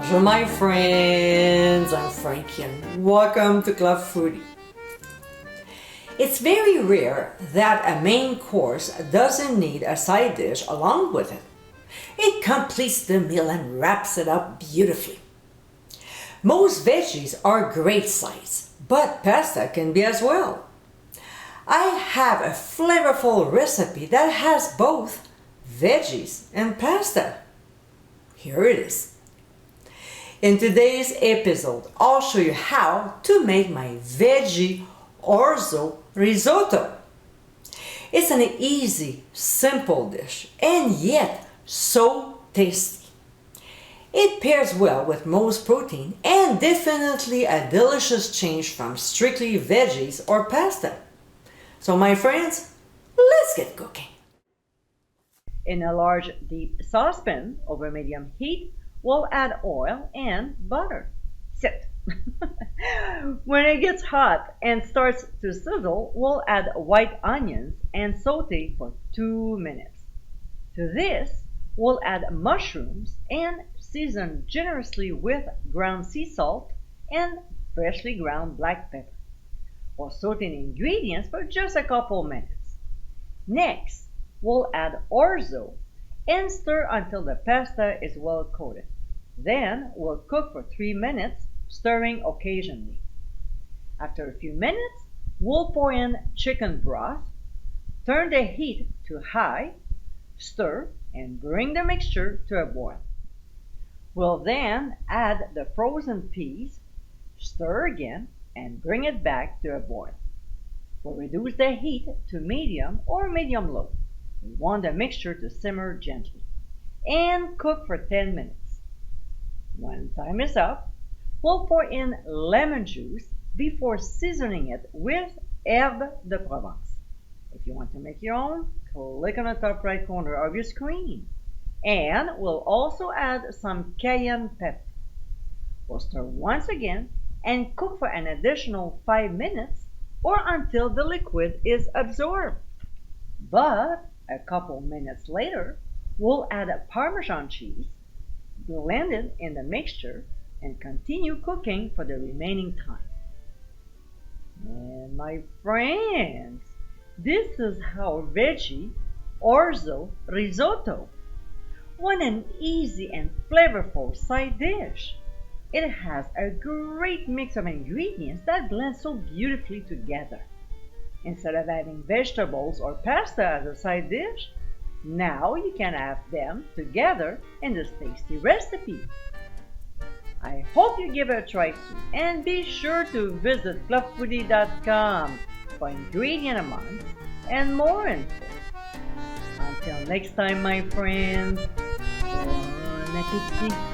Bonjour my friends, I'm Frankie and welcome to Club Foodie. It's very rare that a main course doesn't need a side dish along with it. It completes the meal and wraps it up beautifully. Most veggies are great sides, but pasta can be as well. I have a flavorful recipe that has both veggies and pasta. Here it is. In today's episode, I'll show you how to make my Veggie Orzo Risotto. It's an easy, simple dish, and yet so tasty. It pairs well with most protein and definitely a delicious change from strictly veggies or pasta. So my friends, let's get cooking. In a large deep saucepan over medium heat, we'll add oil and butter. Sit. When it gets hot and starts to sizzle, we'll add white onions and saute for 2 minutes. To this, we'll add mushrooms and season generously with ground sea salt and freshly ground black pepper. We'll saute the ingredients for just a couple minutes. Next, we'll add orzo and stir until the pasta is well coated. Then we'll cook for 3 minutes, stirring occasionally. After a few minutes, we'll pour in chicken broth, turn the heat to high, stir, and bring the mixture to a boil. We'll then add the frozen peas, stir again, and bring it back to a boil. We'll reduce the heat to medium or medium-low. We want the mixture to simmer gently and cook for 10 minutes. When time is up, we'll pour in lemon juice before seasoning it with herbe de Provence. If you want to make your own, click on the top right corner of your screen. And we'll also add some cayenne pepper. We'll stir once again and cook for an additional 5 minutes or until the liquid is absorbed. But a couple minutes later, we'll add a Parmesan cheese, blend it in the mixture, and continue cooking for the remaining time. And my friends, this is how Veggie Orzo Risotto. What an easy and flavorful side dish. It has a great mix of ingredients that blend so beautifully together. Instead of adding vegetables or pasta as a side dish, now you can have them together in this tasty recipe. I hope you give it a try too, and be sure to visit clubfoodie.com for ingredient amounts and more info. Until next time, my friends, bon appétit!